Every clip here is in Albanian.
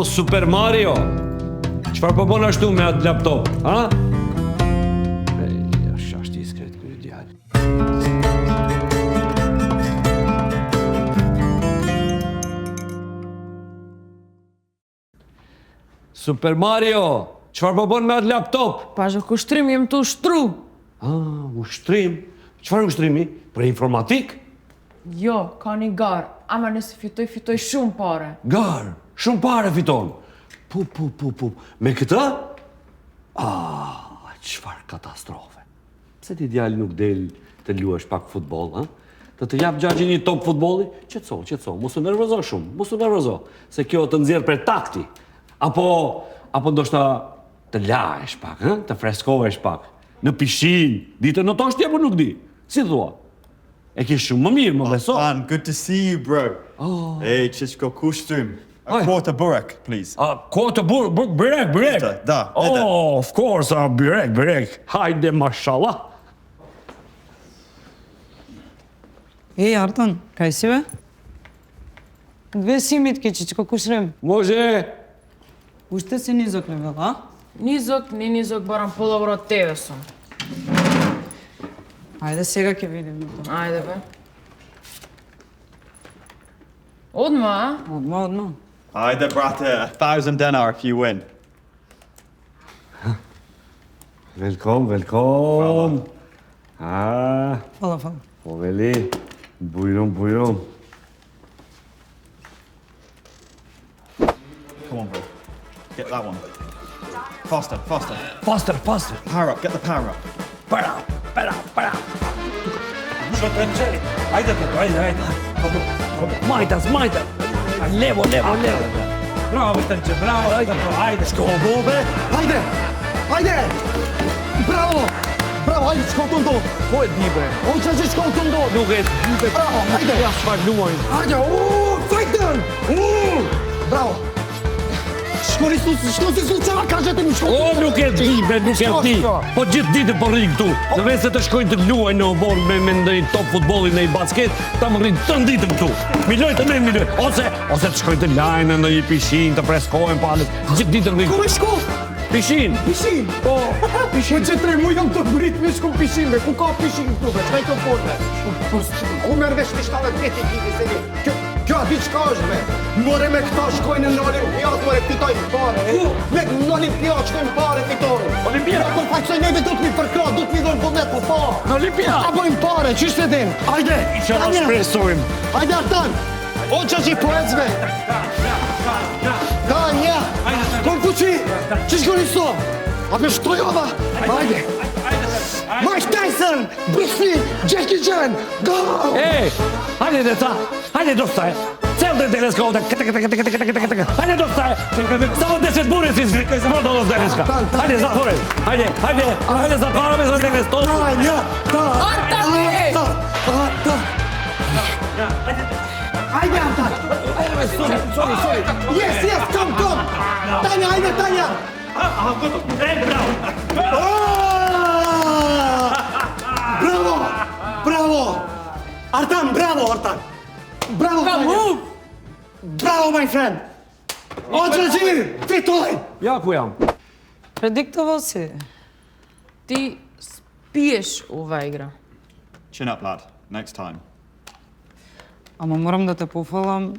Super Mario. Çfarë po bën ashtu me atë laptop, ha? Shashti i skret ky djalë. Super Mario, çfarë po bën me atë laptop? Pashë kushtrim jem të ushtru. Ushtrim? Çfarë ushtrimi? Për informatik? Jo, ka një garë. Ama nëse fitoj shumë pare. Gar, shumë pare fiton. Pu. Me këtë? Çfarë katastrofe. Pse ti djali nuk del të luash pak futboll, ha? Të jap gjaxhin një top futbolli? Qetso, mos u nervozo shumë, se kjo të nxjerr për takti. Apo ndoshta të lahesh pak, ha? Të freskohesh pak. Në pishinë, ditën në tosh ti apo nuk di? Si thua? E ke shumë më mirë, më beso. Man, good to see you, bro. Hey, çishko kushtrim. A quarter burek, please. Quarter burek. Da. Of course, burek. Hajde, mashallah. Ej, Artan, kaj si be? Dve simit ke që kushtrim. Može. Ushte si nizok në vëll, a? Nizok baran polovro teve son. Ajde, сега ke vidim. Ajde be. Odmah, a? Odmah. Ajde, brate, 1,000 dinar if you win. Velkom. Fala. Po veli, bujrum. Come on, bro. Get that one. Faster. Faster. Power up, get the power up. Para. Hajde. Majtas. Levo. Bravo, Tërqe, bravo. Hajde. Shko, bobe. Hajde! Bravo, hajde, shko të ndo. Po e di, bre. O, që shko të ndo. Nuk e di, Bravo, hajde. Ja, shfar luajnë. Hajde, fighter! Bravo. Shko si qëra ka gjetë më shko. Nuk e di. Po gjithë ditë po rrinë këtu. Në vend se të shkojnë të luajnë në obor me ndonjë top futbolli në i basket, ta më rrinë të ditën këtu. Miloj. Ose të shkojnë të lajnë në një pishin, të freskohen palës. Gjithë ditën rrinë. Ku me shko? Pishin. Po, pishin. Po që 3 muj jam të bërit me shko pishin, ku ka pishin këtu, be, qëka i të forme? Ku mërë vesh të 7-8 ekipi, se një, kjo ati qka është, be? More me këta shkojnë në Olimpiat, more fitojnë pare, me në Olimpiat shkojnë pare, fitojnë. Olimpiat? Po faqsoj neve do t'mi përkra, do t'mi dhojnë vullnet po pa. Në Olimpiat? Ta bojnë pare, qështë e din? Ajde, Që në shpresojmë. Ajde, Artan, o që që i poecve. Tanja, kon fuqi, që shkoni so? A për shtojova? Ajde. Mike Tyson, Bruce Lee, Jackie Chan, go! Hajde dhe ta, hajde do staj. Cel dhe teleskopë, hajde do staj. Samo 10 bure si s'mo do teleska. Hajde, zathore, hajde zathore me zë teleskopë. Tanja, Ajde, Artan! Sorry. Yes, come! Tanja, ajde, Tanja! Bravo! Artan, bravo! Bravo, Tanja! Bravo, my friend! O, Gjëgjir, fitoj! Ja, ku jam? Prediktoval si. ti spiješ u igra. Chin up, lad. Next time. Ама морам да те пофалам.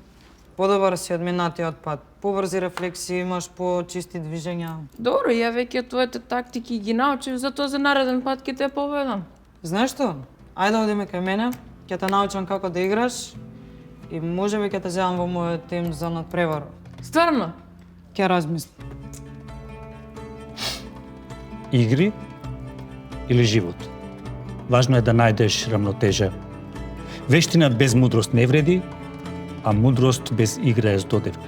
Подобар си од минатиот пат. Побрзи рефлекси, имаш по-чисти движења. Добро, ја веќе твоите тактики ги научив, затоа за нареден пат ќе те победам. Знаеш што? Ајде одиме кај мене, ќе те научам како да играш и можеби ќе те земам во мојот тим за надпревар. Стварно? Ќе размислам. Игри или живот? Важно е да најдеш рамнотежа. Вештина без мудрост не вреди, а мудрост без игра е здодевна.